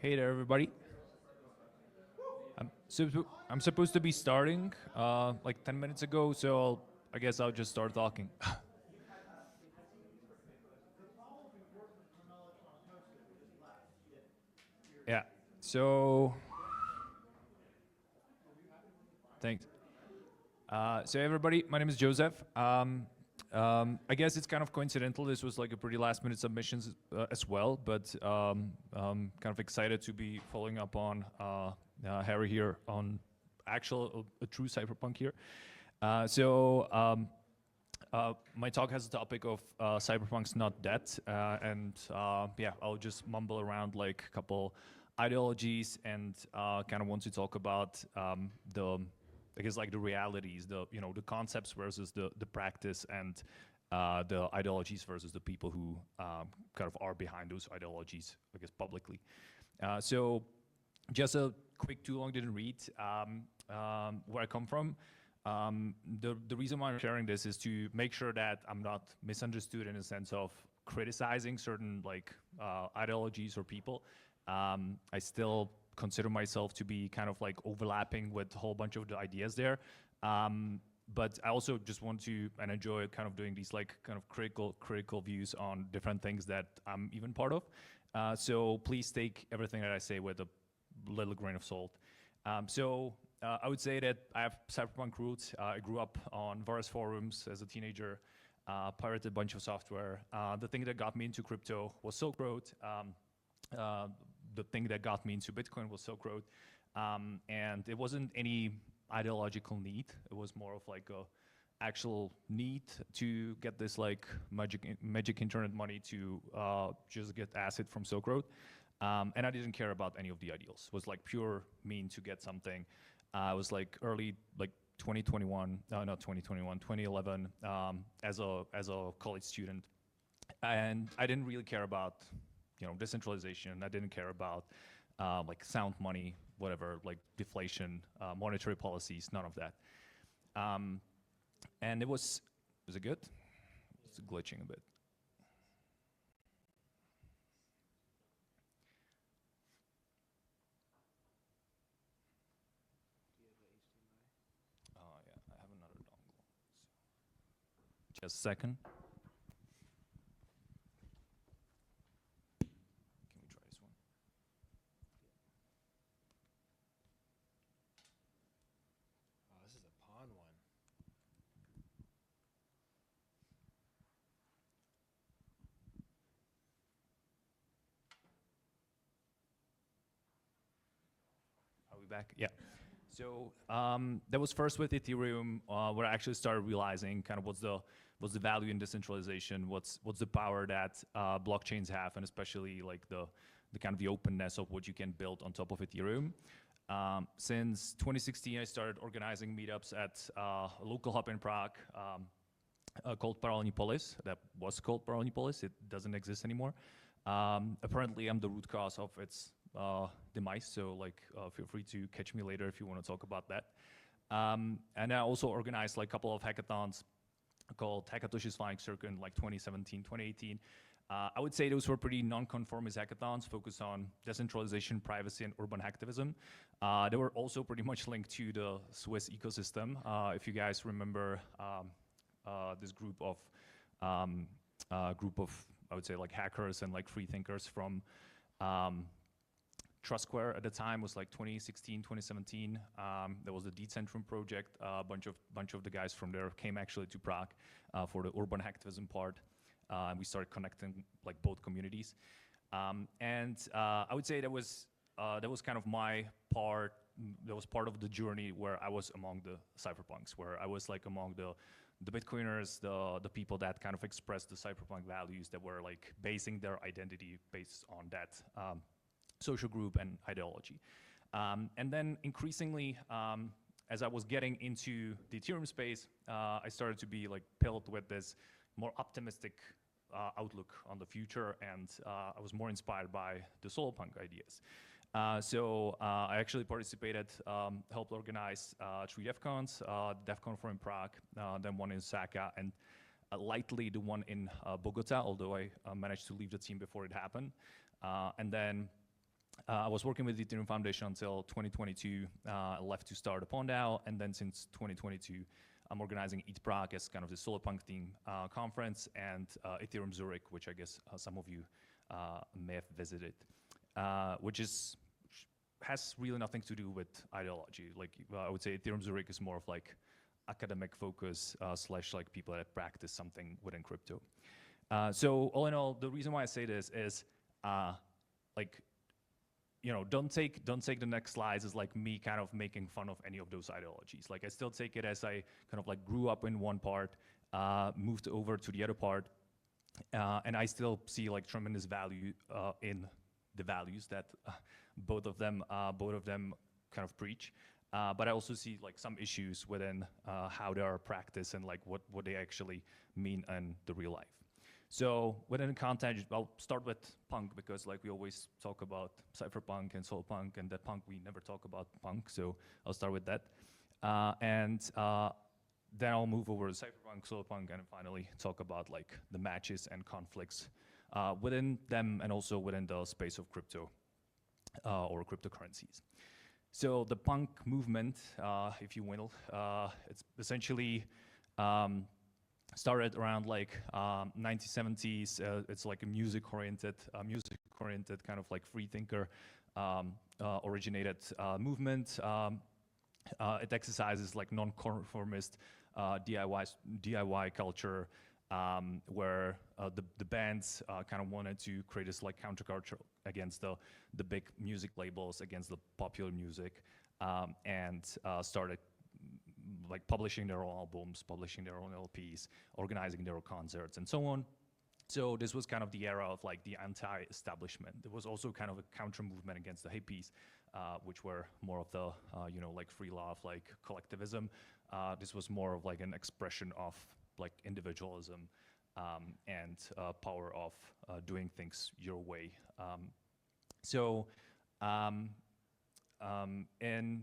Hey there, everybody. I'm supposed to be starting like 10 minutes ago, so I guess I'll just start talking. Yeah, so thanks. So everybody, my name is Josef. I guess it's kind of coincidental. This was like a pretty last-minute submission as well, but kind of excited to be following up on Harry here on a true cypherpunk here. My talk has the topic of cypherpunk's not dead, and yeah, I'll just mumble around like a couple ideologies and kind of want to talk about I guess like the realities, the concepts versus the practice, and the ideologies versus the people who kind of are behind those ideologies, I guess publicly. So just a quick too long didn't read where I come from. The reason why I'm sharing this is to make sure that I'm not misunderstood in a sense of criticizing certain like ideologies or people. I still consider myself to be kind of like overlapping with a whole bunch of the ideas there. But I also just want to and enjoy kind of doing these like kind of critical views on different things that I'm even part of. So please take everything that I say with a little grain of salt. I would say that I have cypherpunk roots. I grew up on various forums as a teenager, pirated a bunch of software. The thing that got me into crypto was Silk Road. The thing that got me into Bitcoin was Silk Road. And it wasn't any ideological need. It was more of like a actual need to get this like magic internet money to just get acid from Silk Road. And I didn't care about any of the ideals. It was like pure mean to get something. It was like early, like 2021, not 2021, 2011, as a college student. And I didn't really care about, decentralization. I didn't care about like sound money, whatever, like deflation, monetary policies, none of that. And it was it good? It's glitching a bit. Oh yeah, I have another dongle. Just a second. Back, yeah. So that was first with Ethereum, where I actually started realizing kind of what's the value in decentralization, what's the power that blockchains have, and especially like the kind of the openness of what you can build on top of Ethereum. Since 2016, I started organizing meetups at a local hub in Prague called Paralelní Polis. That was called Paralelní Polis. It doesn't exist anymore. Apparently, I'm the root cause of its demise, so like feel free to catch me later if you want to talk about that. And I also organized like a couple of hackathons called Hackathons Flying Circuit in like 2017, 2018. I would say those were pretty non-conformist hackathons focused on decentralization, privacy, and urban hacktivism. They were also pretty much linked to the Swiss ecosystem. If you guys remember this group of I would say like hackers and like free thinkers from Trustsquare at the time was like 2016, 2017. There was the Decentralization project. A bunch of the guys from there came actually to Prague for the urban hacktivism part. And we started connecting like both communities. And I would say that was kind of my part. That was part of the journey where I was among the cypherpunks, where I was like among the Bitcoiners, the people that kind of expressed the cypherpunk values, that were like basing their identity based on that social group and ideology. And then increasingly, as I was getting into the Ethereum space, I started to be like pilled with this more optimistic outlook on the future, and I was more inspired by the Solarpunk ideas. So I actually participated, helped organize 3 DevCons, DevCon 4 in Prague, then one in Saka, and lightly the one in Bogota, although I managed to leave the team before it happened. And then I was working with the Ethereum Foundation until 2022. I left to start Upon DAO, and then since 2022, I'm organizing Prague as kind of the Solarpunk theme conference, and Ethereum Zurich, which I guess some of you may have visited, which has really nothing to do with ideology. Like I would say Ethereum Zurich is more of like academic focus slash like people that practice something within crypto. So all in all, the reason why I say this is like, you know, don't take the next slides as like me kind of making fun of any of those ideologies. Like I still take it as I kind of like grew up in one part, moved over to the other part, and I still see like tremendous value in the values that both of them kind of preach. But I also see like some issues within how they are practiced and like what they actually mean in the real life. So within the context, I'll start with punk because like we always talk about cypherpunk and solarpunk, and that punk we never talk about punk. So I'll start with that, and then I'll move over to cypherpunk, solarpunk, and finally talk about like the matches and conflicts within them and also within the space of crypto or cryptocurrencies. So the punk movement, if you will, it's essentially started around like 1970s. It's like a music-oriented kind of like free thinker originated movement. It exercises like non-conformist DIY culture, where the bands kind of wanted to create this like counterculture against the big music labels, against the popular music, and started like publishing their own albums, publishing their own LPs, organizing their own concerts, and so on. So this was kind of the era of like the anti-establishment. There was also kind of a counter movement against the hippies, which were more of the you know, like free love, like collectivism. This was more of like an expression of like individualism and power of doing things your way. And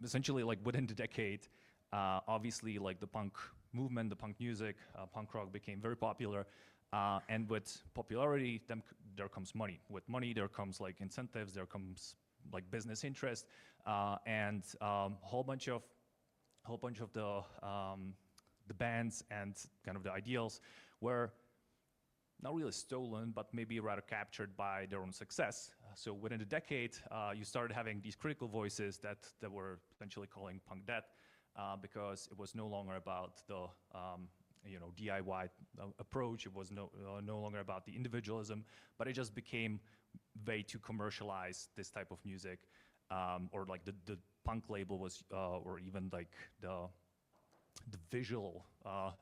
essentially like within the decade, obviously like the punk movement, the punk music, punk rock became very popular. And with popularity, there comes money. With money, there comes like incentives, there comes like business interest, and whole bunch of the bands and kind of the ideals were not really stolen, but maybe rather captured by their own success. So within a decade, you started having these critical voices that were essentially calling punk dead, because it was no longer about the you know, DIY approach. It was no longer about the individualism, but it just became way too commercialized, this type of music, or like the punk label was, or even like the visual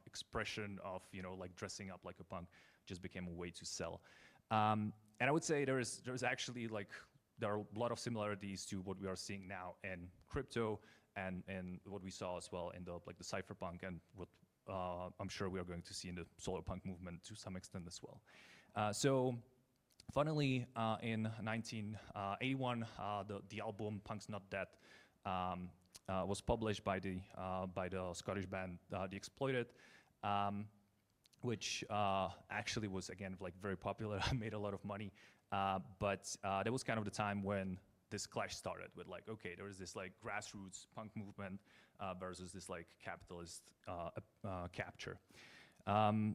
expression of, you know, like dressing up like a punk just became a way to sell. And I would say there's actually like, there are a lot of similarities to what we are seeing now in crypto and what we saw as well in the like the cypherpunk, and what I'm sure we are going to see in the solarpunk movement to some extent as well. So funnily, in 1981, the album Punk's Not Dead was published by the Scottish band The Exploited, which actually was again like very popular, made a lot of money, but that was kind of the time when this clash started with like, okay, there is this like grassroots punk movement versus this like capitalist capture.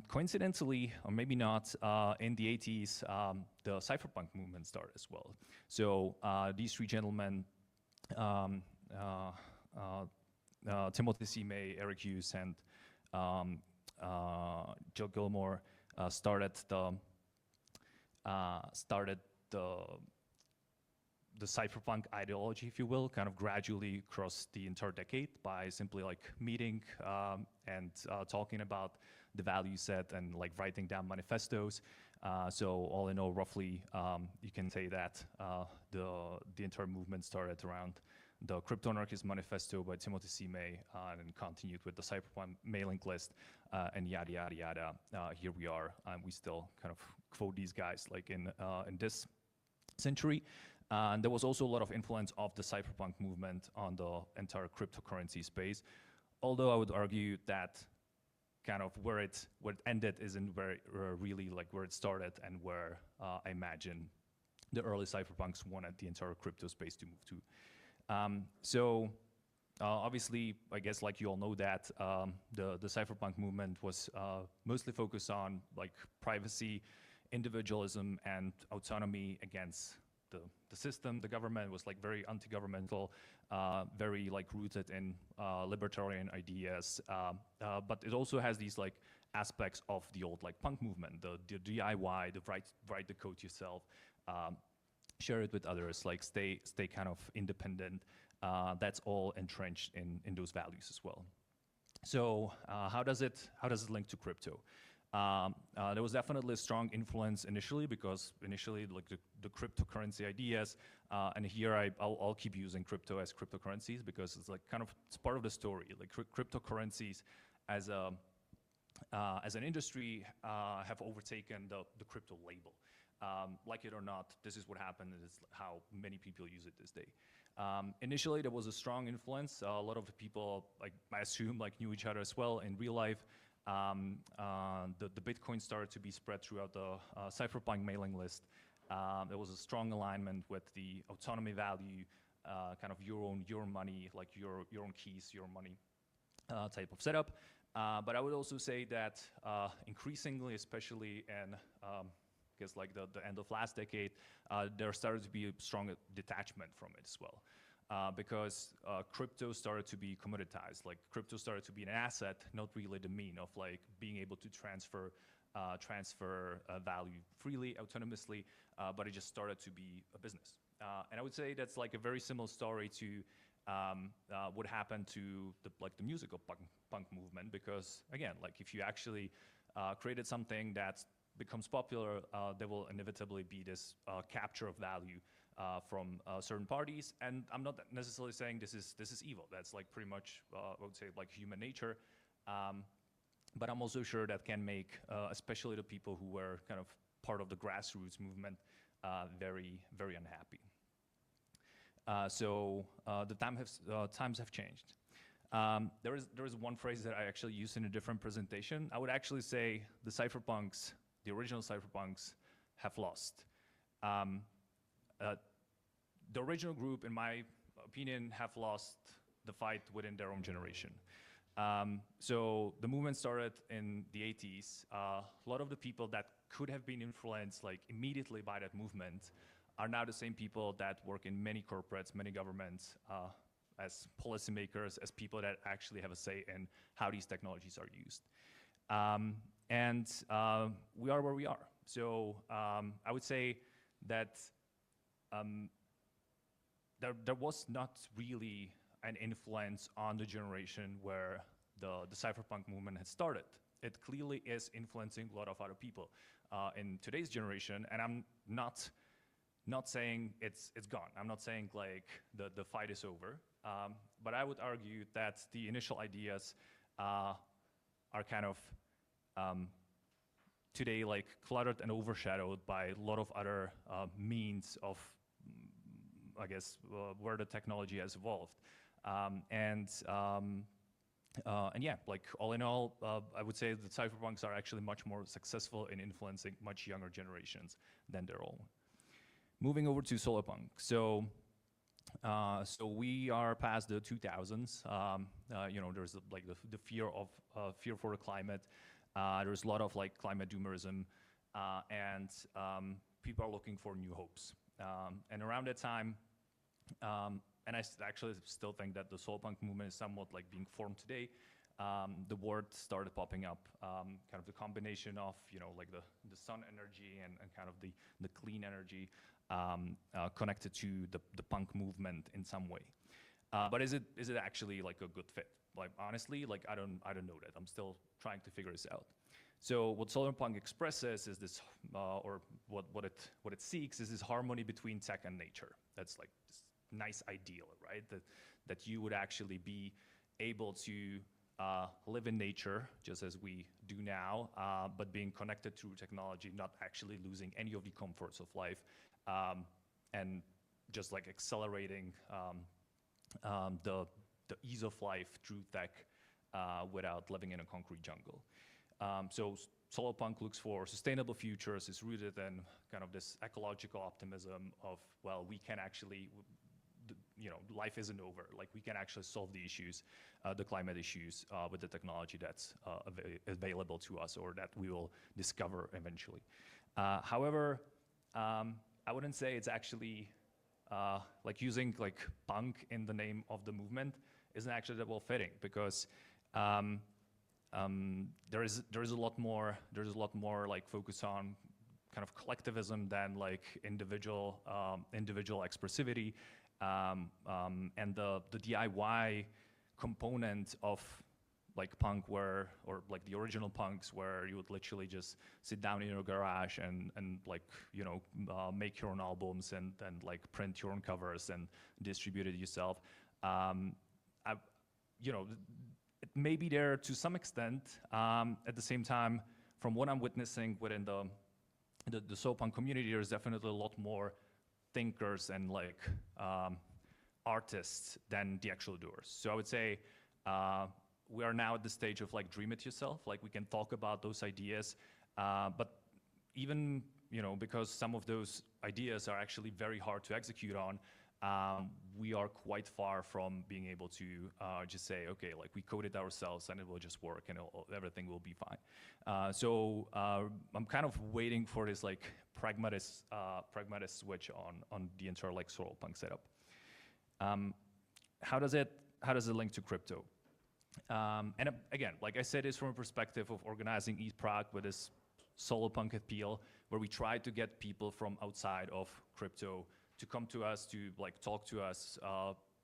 Coincidentally, or maybe not, in the 80s, the cypherpunk movement started as well. So these three gentlemen, Timothy C. May, Eric Hughes, and Joe Gilmore started the cypherpunk ideology, if you will, kind of gradually across the entire decade by simply like meeting and talking about the value set and like writing down manifestos. So all in all, roughly, you can say that the entire movement started around the Crypto-Anarchist Manifesto by Timothy C. May, and continued with the Cypherpunk mailing list, and yada, yada, yada. Here we are, and we still kind of quote these guys like in this century. And there was also a lot of influence of the cypherpunk movement on the entire cryptocurrency space, although I would argue that kind of where it ended isn't where really like where it started and where I imagine the early cypherpunks wanted the entire crypto space to move to. Obviously, I guess like you all know that the cypherpunk movement was mostly focused on like privacy, individualism, and autonomy against the system. The government was like very anti-governmental, very like rooted in libertarian ideas, but it also has these like aspects of the old like punk movement, the DIY, the write the code yourself, share it with others, like stay kind of independent. That's all entrenched in those values as well. So how does it link to crypto? There was definitely a strong influence initially, because initially like the cryptocurrency ideas, and here I'll keep using crypto as cryptocurrencies because it's like kind of it's part of the story. Like cryptocurrencies as an industry have overtaken the crypto label. Like it or not, this is what happened. It is how many people use it this day. Initially, there was a strong influence. A lot of the people, like I assume, like knew each other as well in real life. The Bitcoin started to be spread throughout the Cypherpunk mailing list. There was a strong alignment with the autonomy value, kind of your money, like your own keys, your money type of setup. But I would also say that increasingly, especially in I guess like the end of last decade, there started to be a strong detachment from it as well. Because crypto started to be commoditized. Like crypto started to be an asset, not really the mean of like being able to transfer value freely, autonomously, but it just started to be a business. And I would say that's like a very similar story to what happened to the musical punk movement, because again, like if you actually created something that becomes popular, there will inevitably be this capture of value from certain parties. And I'm not necessarily saying this is evil. That's like pretty much, I would say, like human nature. But I'm also sure that can make, especially the people who were kind of part of the grassroots movement, very, very unhappy. So the times have changed. There is one phrase that I actually used in a different presentation. I would actually say the cypherpunks, the original cypherpunks, have lost. The original group, in my opinion, have lost the fight within their own generation. So the movement started in the 80s. A lot of the people that could have been influenced like immediately by that movement are now the same people that work in many corporates, many governments, as policymakers, as people that actually have a say in how these technologies are used. And we are where we are. So I would say that there was not really an influence on the generation where the cypherpunk movement had started. It clearly is influencing a lot of other people in today's generation, and I'm not saying it's gone. I'm not saying like the fight is over, but I would argue that the initial ideas are kind of today like cluttered and overshadowed by a lot of other means of, I guess, where the technology has evolved. And yeah, like all in all, I would say the cypherpunks are actually much more successful in influencing much younger generations than their own. Moving over to Solarpunk. So we are past the 2000s. You know, there's like the fear for the climate. There's a lot of like climate doomerism, and people are looking for new hopes. And around that time, and I actually still think that the Solarpunk movement is somewhat like being formed today. The word started popping up, kind of the combination of, you know, like the sun energy and kind of the clean energy connected to the punk movement in some way. But is it actually like a good fit? Like honestly, like I don't know that. I'm still trying to figure this out. So what Solarpunk expresses is this, or what it seeks is this harmony between tech and nature. That's like this nice ideal, right? That you would actually be able to live in nature just as we do now, but being connected through technology, not actually losing any of the comforts of life, and just like accelerating the ease of life through tech without living in a concrete jungle. So Solarpunk looks for sustainable futures is rooted in kind of this ecological optimism of, well, we can actually, life isn't over. Like we can actually solve the issues, the climate issues with the technology that's available to us or that we will discover eventually. However, I wouldn't say it's actually like using like punk in the name of the movement isn't actually that well fitting because there is a lot more like focus on kind of collectivism than like individual expressivity, and the DIY component of like punk or like the original punks where you would literally just sit down in your garage and like make your own albums and like print your own covers and distribute it yourself. It may be there to some extent. At the same time, from what I'm witnessing within the Solarpunk community, there's definitely a lot more thinkers and like artists than the actual doers. So I would say we are now at the stage of like dream it yourself. Like we can talk about those ideas, but even because some of those ideas are actually very hard to execute on, we are quite far from being able to just say, okay, like we code it ourselves and it will just work and everything will be fine. So I'm kind of waiting for this like pragmatist switch on the entire like Solarpunk setup. How does it link to crypto? And again, like I said, it's from a perspective of organizing ETH Prague with this Solarpunk appeal, where we try to get people from outside of crypto to come to us, to like talk to us,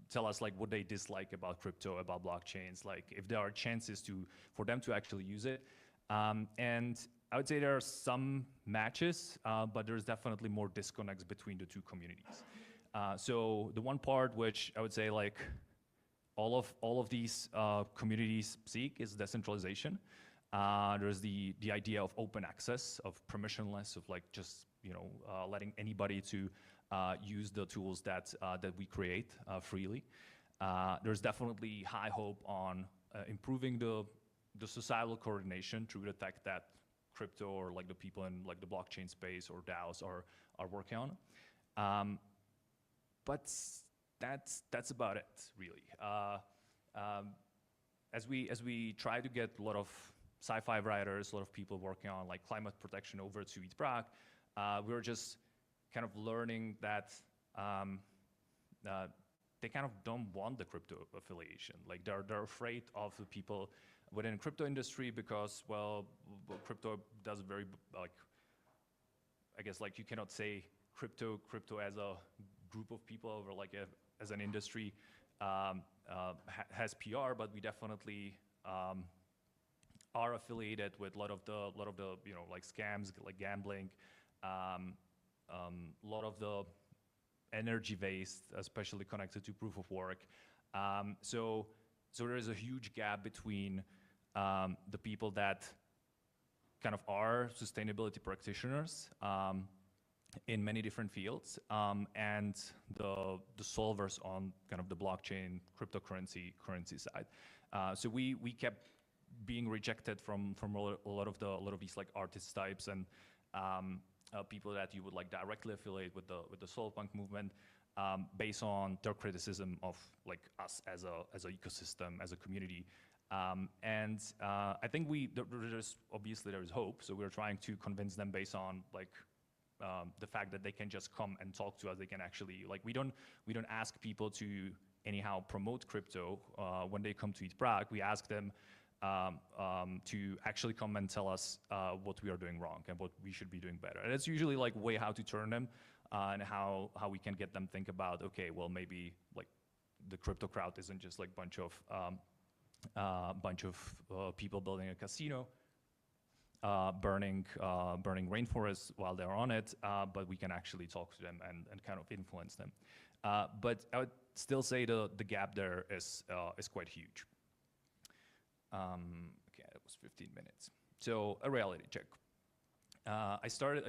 tell us like what they dislike about crypto, about blockchains, like if there are chances for them to actually use it. And I would say there are some matches, but there's definitely more disconnects between the two communities. So the one part which I would say like all of these communities seek is decentralization. There's the idea of open access, of permissionless, of like just letting anybody to use the tools that we create freely. There's definitely high hope on improving the societal coordination through the fact that crypto or like the people in like the blockchain space or DAOs are working on. But that's about it, really. As we try to get a lot of sci-fi writers, a lot of people working on like climate protection over to ETH Prague, we're just kind of learning that they kind of don't want the crypto affiliation. Like they're afraid of the people within the crypto industry because, well, crypto does very like, I guess like you cannot say crypto as a group of people or like as an industry has PR, but we definitely are affiliated with a lot of the like scams, like gambling, a lot of the energy waste, especially connected to proof of work. So there is a huge gap between the people that kind of are sustainability practitioners in many different fields, and the solvers on kind of the blockchain cryptocurrency side. So we kept being rejected from a lot of these like artist types and people that you would like directly affiliate with the Solarpunk movement, based on their criticism of like us as a ecosystem, as a community. And I think obviously there is hope. So we're trying to convince them based on like the fact that they can just come and talk to us. They can actually like we don't ask people to anyhow promote crypto when they come to ETH Prague. We ask them to actually come and tell us what we are doing wrong and what we should be doing better. And it's usually like way how to turn them and how we can get them think about, okay, well maybe like the crypto crowd isn't just like bunch of people building a casino, burning rainforests while they're on it, but we can actually talk to them and kind of influence them. But I would still say the gap there is quite huge. Okay, that was 15 minutes. So a reality check. I started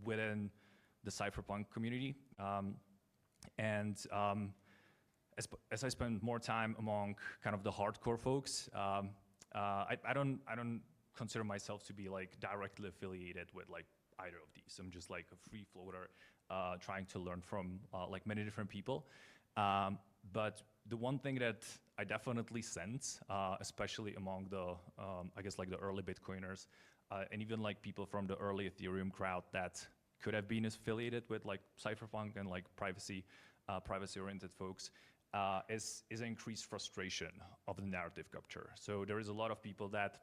within the Cypherpunk community, and as I spend more time among kind of the hardcore folks, I don't consider myself to be like directly affiliated with like either of these. I'm just like a free floater trying to learn from like many different people. But the one thing that I definitely sense, especially among the, I guess like the early Bitcoiners, and even like people from the early Ethereum crowd that could have been affiliated with like Cypherpunk and like privacy-oriented folks, is increased frustration of the narrative capture. So there is a lot of people that,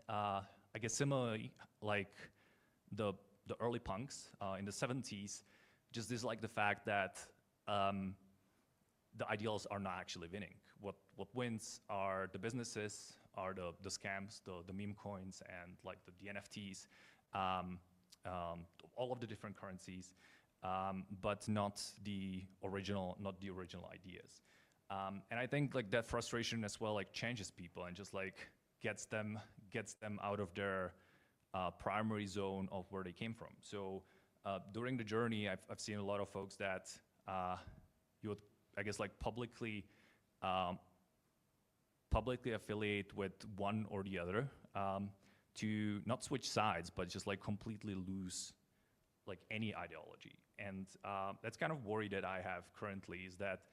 I guess similarly, like the early punks in the 70s, just dislike the fact that the ideals are not actually winning. What wins are the businesses, are the scams, the meme coins, and like the NFTs, all of the different currencies, but not the original ideas. And I think like that frustration as well like changes people and just like gets them out of their primary zone of where they came from. So during the journey, I've seen a lot of folks that you would, I guess, like publicly affiliate with one or the other, to not switch sides, but just like completely lose like any ideology. And that's kind of worry that I have currently, is that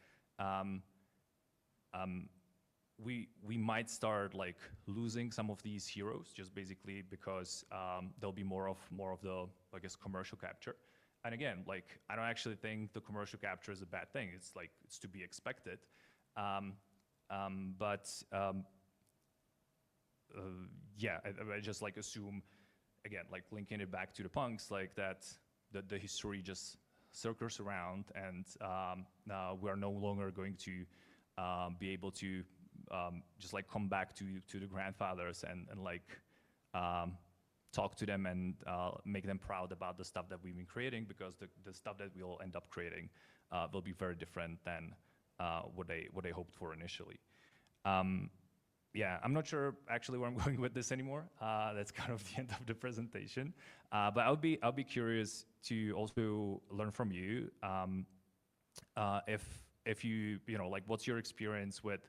we might start like losing some of these heroes just basically because there'll be more of the, I guess, commercial capture. And again, like, I don't actually think the commercial capture is a bad thing. It's like, it's to be expected. Yeah, I just like assume, again, like linking it back to the punks, like that the history just circles around, and we are no longer going to be able to just like come back to the grandfathers and like talk to them and make them proud about the stuff that we've been creating, because the stuff that we'll end up creating will be very different than what they hoped for initially. Yeah, I'm not sure actually where I'm going with this anymore. That's kind of the end of the presentation. But I'll be curious to also learn from you if you know, like, what's your experience with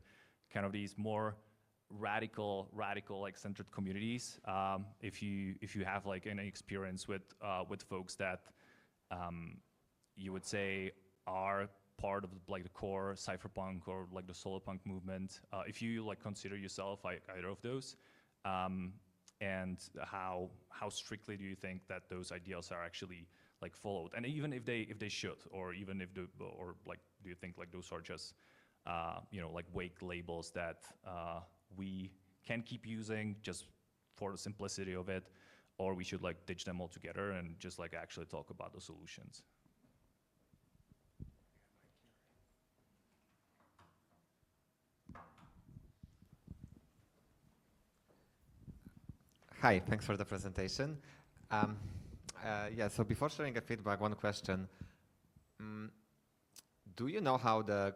kind of these more radical like centered communities? If you have like any experience with folks that you would say are part of like the core cypherpunk or like the solarpunk movement, if you like consider yourself like either of those, and how strictly do you think that those ideals are actually like followed, and even if they should, or even if or like, do you think like those are just you know, like vague labels that we can keep using just for the simplicity of it, or we should like ditch them altogether and just like actually talk about the solutions? Hi, thanks for the presentation. Yeah, so before sharing a feedback, one question. Do you know how the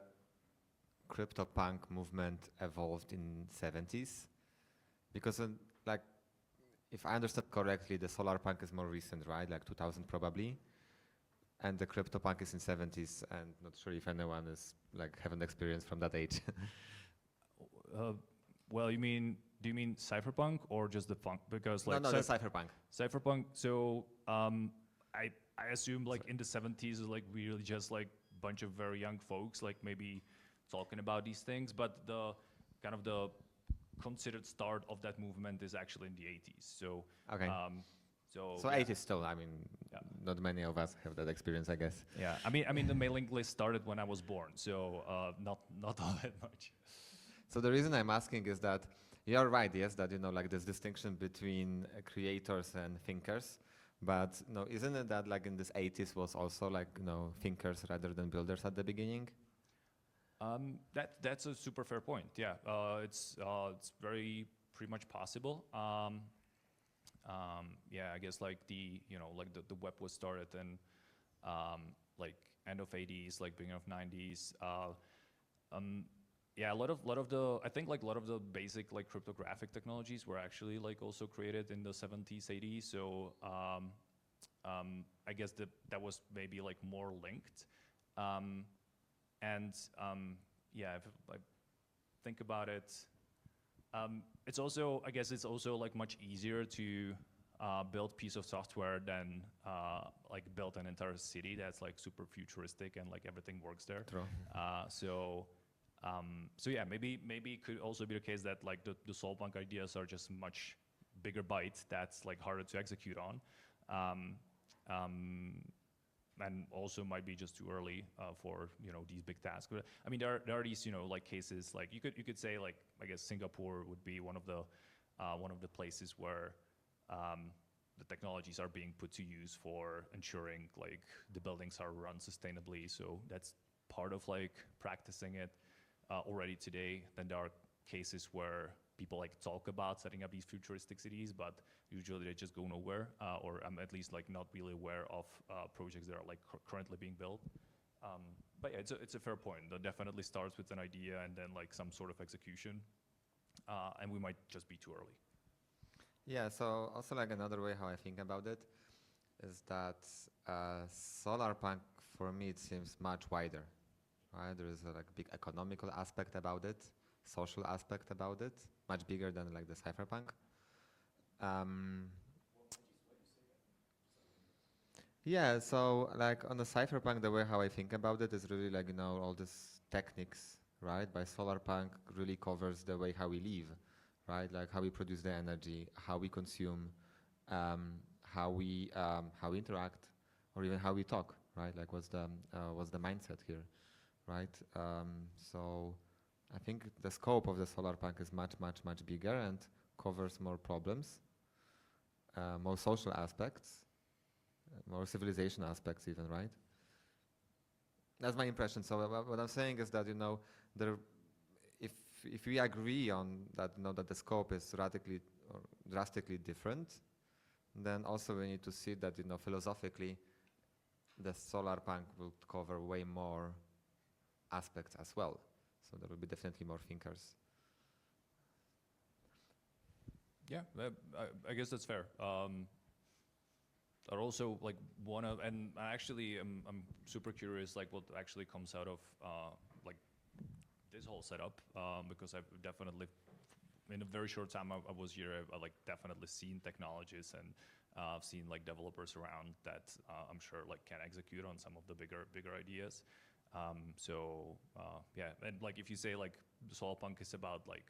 CryptoPunk movement evolved in 70s? Because like, if I understood correctly, the Solarpunk is more recent, right? Like 2000 probably. And the CryptoPunk is in 70s, and not sure if anyone is like having experience from that age. Well, do you mean cypherpunk or just the punk? Because like no, the cypherpunk. Cypherpunk. So I assume like in the 70s is like really just like a bunch of very young folks like maybe talking about these things, but the kind of the considered start of that movement is actually in the 80s. So okay. So yeah. 80s still. I mean, yeah. Not many of us have that experience, I guess. Yeah, I mean the mailing list started when I was born, so not all that much. So the reason I'm asking is that you're right, yes, that, you know, like this distinction between creators and thinkers, but no, isn't it that like in this 80s was also like, you know, thinkers rather than builders at the beginning? That's a super fair point. Yeah, it's very pretty much possible. Yeah, I guess like the web was started in like end of 80s, like beginning of 90s. Yeah, a lot of the basic like cryptographic technologies were actually like also created in the 70s, 80s. So I guess that was maybe like more linked. Yeah, if I think about it, It's also, I guess, it's also like much easier to build piece of software than like build an entire city that's like super futuristic and like everything works there. True. So yeah, maybe it could also be the case that like the Solarpunk ideas are just much bigger bite that's like harder to execute on, and also might be just too early for these big tasks. But I mean, there are these like cases like you could say like I guess Singapore would be one of the places where the technologies are being put to use for ensuring like the buildings are run sustainably. So that's part of like practicing it already today. Then there are cases where people like talk about setting up these futuristic cities, but usually they just go nowhere, or I'm at least like not really aware of projects that are like currently being built. But yeah, it's a fair point. That definitely starts with an idea and then like some sort of execution, and we might just be too early. Yeah, so also like another way how I think about it is that Solarpunk, for me, it seems much wider, right? There is a like big economical aspect about it, social aspect about it, much bigger than like the Cypherpunk. Yeah, so like on the Cypherpunk, the way how I think about it is really like, all these techniques, right? By Solarpunk really covers the way how we live, right? Like how we produce the energy, how we consume, how we interact, or even how we talk, right? Like what's the mindset here, right? So I think the scope of the Solarpunk is much, much, much bigger and covers more problems, more social aspects, more civilization aspects even, right? That's my impression. So what I'm saying is that, if we agree on that, that the scope is radically or drastically different, then also we need to see that, philosophically, the Solarpunk will cover way more aspects as well. So there will be definitely more thinkers. Yeah, I guess that's fair. Are also like and actually I'm super curious like what actually comes out of like this whole setup, because I've definitely in a very short time I was here, I like definitely seen technologies and I've seen like developers around that I'm sure like can execute on some of the bigger ideas. Yeah, and like if you say like the Solarpunk is about like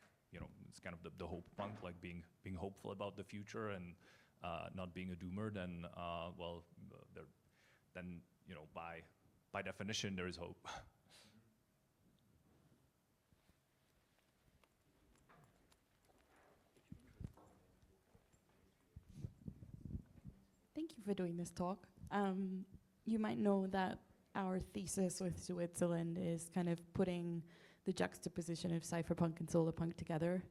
it's kind of the hope punk, like being hopeful about the future and not being a doomer, then then by definition there is hope. Thank you for doing this talk. You might know that our thesis with Zuitzerland is kind of putting the juxtaposition of cypherpunk and solarpunk together,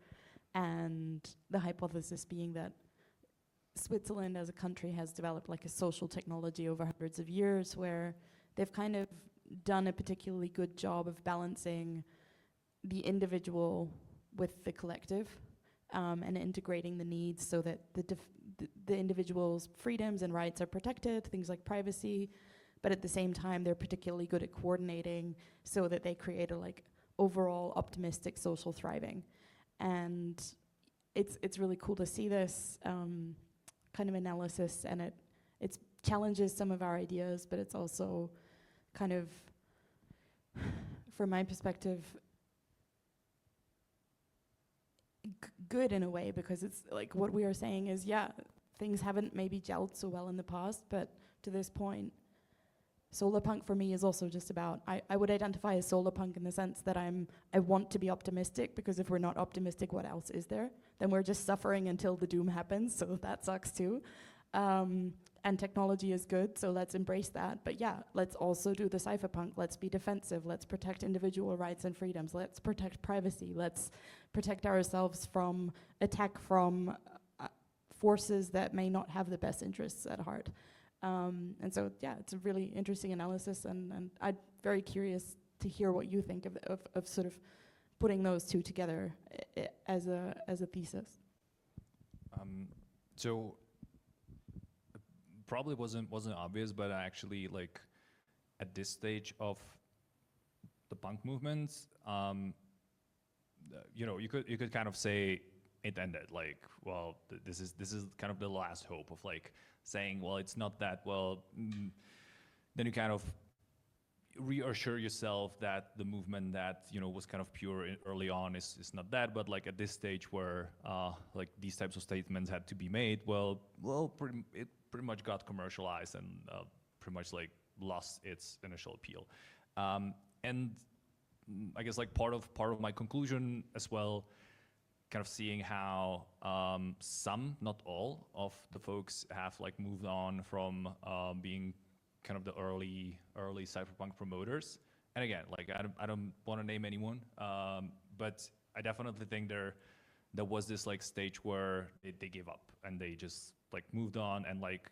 and the hypothesis being that Switzerland as a country has developed like a social technology over hundreds of years where they've kind of done a particularly good job of balancing the individual with the collective, and integrating the needs so that the individual's freedoms and rights are protected, things like privacy, but at the same time they're particularly good at coordinating so that they create a like overall optimistic social thriving. And it's really cool to see this kind of analysis, and it challenges some of our ideas, but it's also kind of, from my perspective, good in a way, because it's like what we are saying is, yeah, things haven't maybe gelled so well in the past, but to this point, Solarpunk for me is also just about, I would identify as Solarpunk in the sense that I want to be optimistic, because if we're not optimistic, what else is there? Then we're just suffering until the doom happens, so that sucks too. And technology is good, so let's embrace that. But yeah, let's also do the cypherpunk. Let's be defensive. Let's protect individual rights and freedoms. Let's protect privacy. Let's protect ourselves from attack from forces that may not have the best interests at heart. And so, yeah, it's a really interesting analysis, and I'm very curious to hear what you think of sort of putting those two together as a thesis. So probably wasn't obvious, but actually, like at this stage of the punk movement, you know, you could kind of say it ended. Like, well, this is kind of the last hope of like saying, well, it's not that well. Then you kind of reassure yourself that the movement that, you know, was kind of pure early on is not that, but like at this stage where like these types of statements had to be made, it pretty much got commercialized and pretty much like lost its initial appeal. And I guess like part of my conclusion as well, kind of seeing how some, not all, of the folks have like moved on from being kind of the early cypherpunk promoters. And again, like I don't want to name anyone, but I definitely think there was this like stage where they gave up and they just like moved on, and like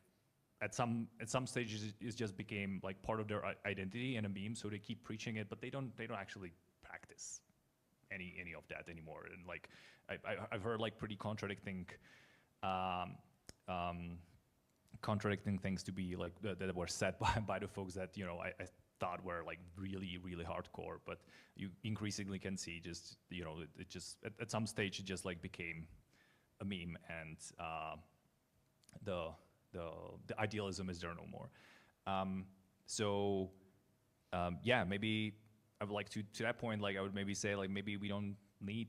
at some stages it just became like part of their identity and a meme, so they keep preaching it, but they don't actually practice any of that anymore. And like I've heard like pretty contradicting things to be like that were said by the folks that, you know, I thought were like really hardcore, but you increasingly can see just, you know, it just at some stage it just like became a meme, and the idealism is there no more. Yeah, maybe I would like to that point, like I would maybe say like maybe we don't need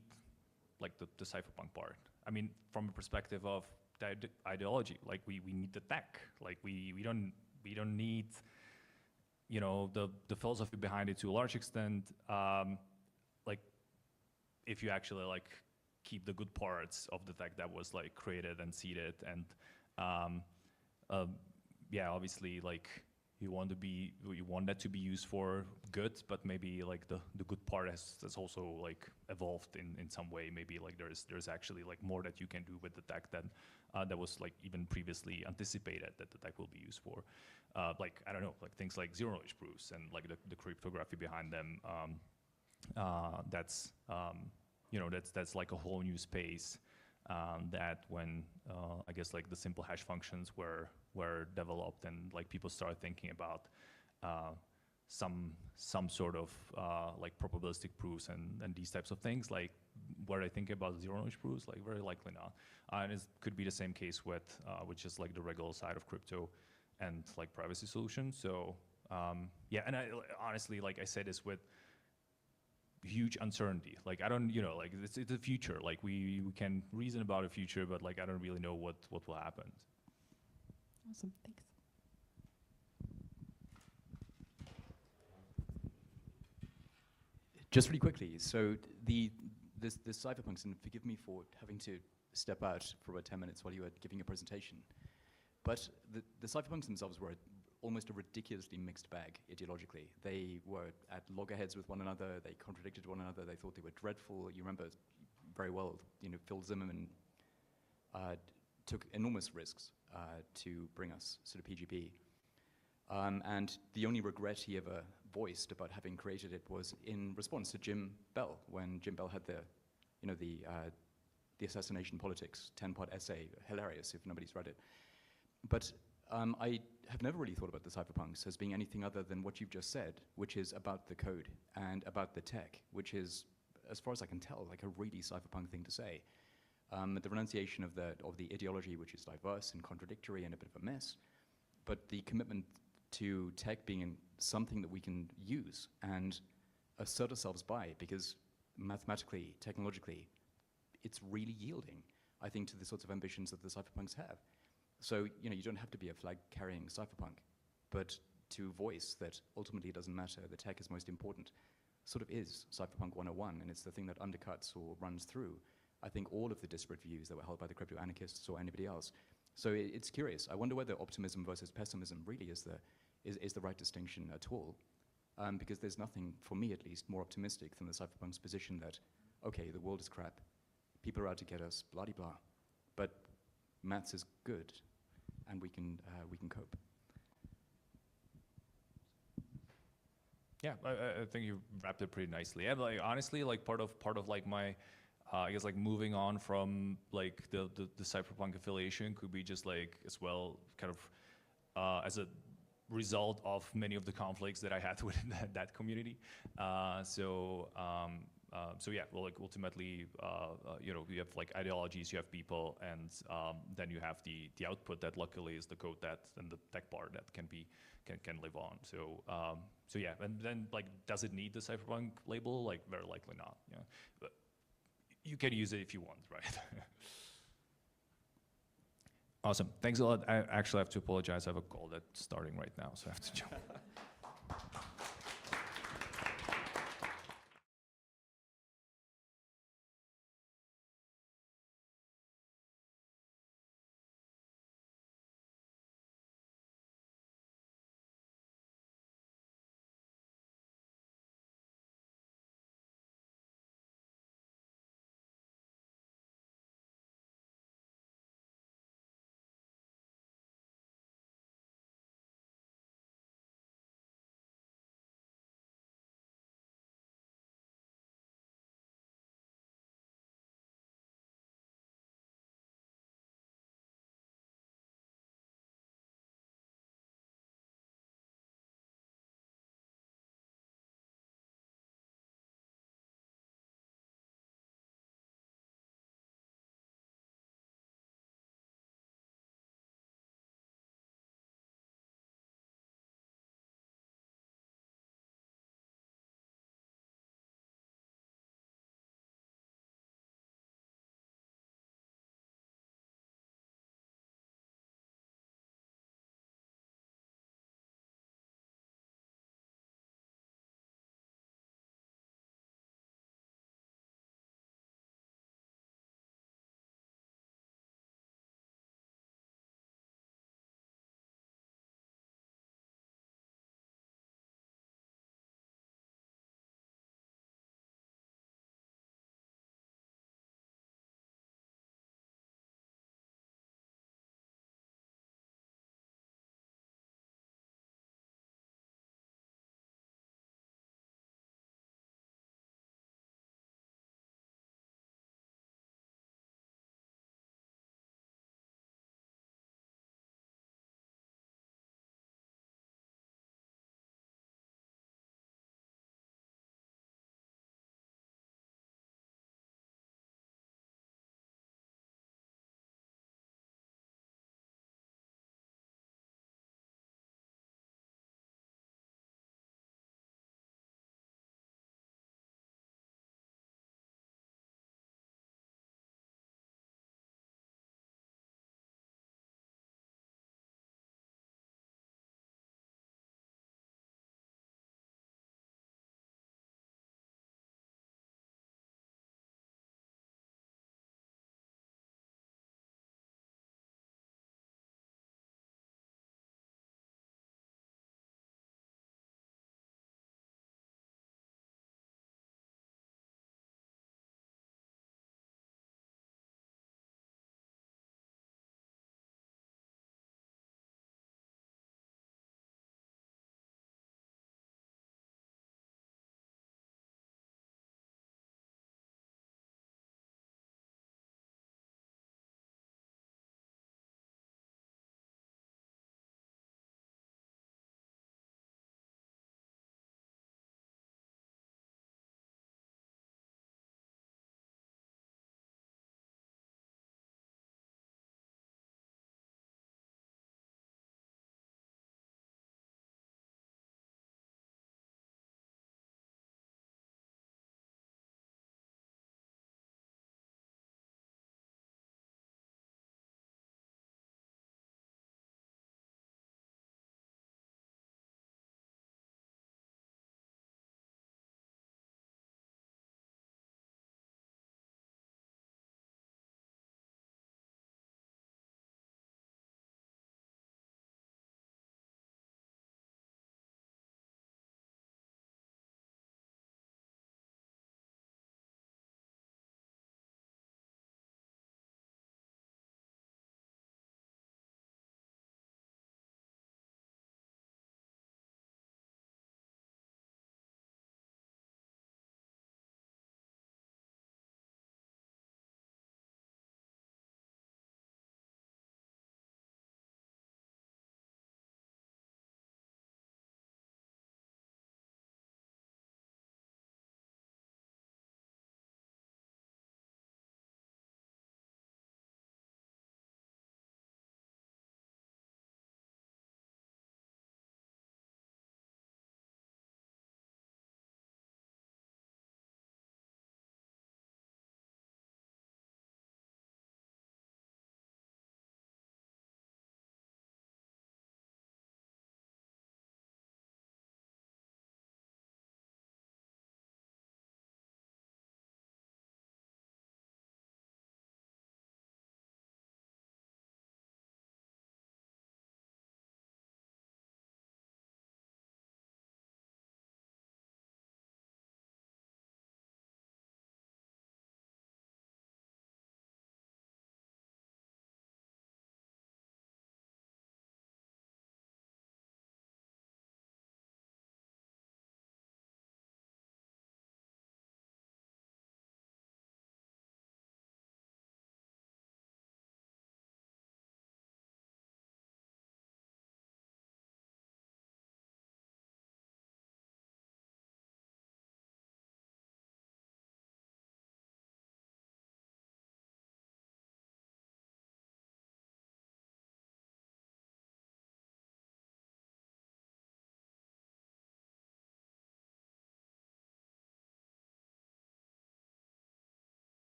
like the cypherpunk part. I mean, from a perspective of the ideology, like we need the tech, like we don't need, you know, the philosophy behind it to a large extent. Like if you actually like keep the good parts of the tech that was like created and seeded, and yeah, obviously like you want that to be used for good, but maybe like the good part has also like evolved in some way. Maybe like there's actually like more that you can do with the tech than that was like even previously anticipated that the tech will be used for. Like I don't know, like things like zero knowledge proofs and like the cryptography behind them. That's you know, that's like a whole new space that when I guess like the simple hash functions were developed, and like people started thinking about some sort of like probabilistic proofs and these types of things, like where I think about zero knowledge proofs, like very likely not. And it could be the same case with just like the regular side of crypto and like privacy solutions. So yeah, and I honestly, like I say this with huge uncertainty. Like I don't, you know, like it's the future. Like we can reason about a future, but like I don't really know what will happen. Awesome, thanks. Just really quickly, so the cypherpunks, and forgive me for having to step out for about 10 minutes while you were giving a presentation, but the cypherpunks themselves were almost a ridiculously mixed bag ideologically. They were at loggerheads with one another, they contradicted one another, they thought they were dreadful. You remember very well, you know, Phil Zimmerman took enormous risks to bring us sort of PGP. And the only regret he ever voiced about having created it was in response to Jim Bell, when Jim Bell had the, you know, the assassination politics 10-part essay, hilarious if nobody's read it. But I have never really thought about the cypherpunks as being anything other than what you've just said, which is about the code and about the tech, which is, as far as I can tell, like a really cypherpunk thing to say. The renunciation of the ideology, which is diverse and contradictory and a bit of a mess, but the commitment to tech being something that we can use and assert ourselves by, because mathematically, technologically, it's really yielding, I think, to the sorts of ambitions that the cypherpunks have. So, you know, you don't have to be a flag-carrying cypherpunk, but to voice that ultimately it doesn't matter, the tech is most important, sort of is Cypherpunk 101, and it's the thing that undercuts or runs through, I think, all of the disparate views that were held by the crypto anarchists or anybody else. So it's curious. I wonder whether optimism versus pessimism really is the right distinction at all, because there's nothing, for me at least, more optimistic than the cypherpunk's position that, okay, the world is crap, people are out to get us, blah-de-blah, but maths is good, and we can cope. Yeah, I think you wrapped it pretty nicely. And like honestly, like part of like my, I guess like moving on from like the cypherpunk affiliation could be just like as well kind of as a result of many of the conflicts that I had within that community. So So yeah, well, like ultimately, you know, you have like ideologies, you have people, and then you have the output that luckily is the code that and the tech part that can live on. So so yeah, and then like, does it need the Cypherpunk label? Like, very likely not. Yeah, but you can use it if you want, right? Awesome. Thanks a lot. I actually have to apologize. I have a call that's starting right now, so I have to jump.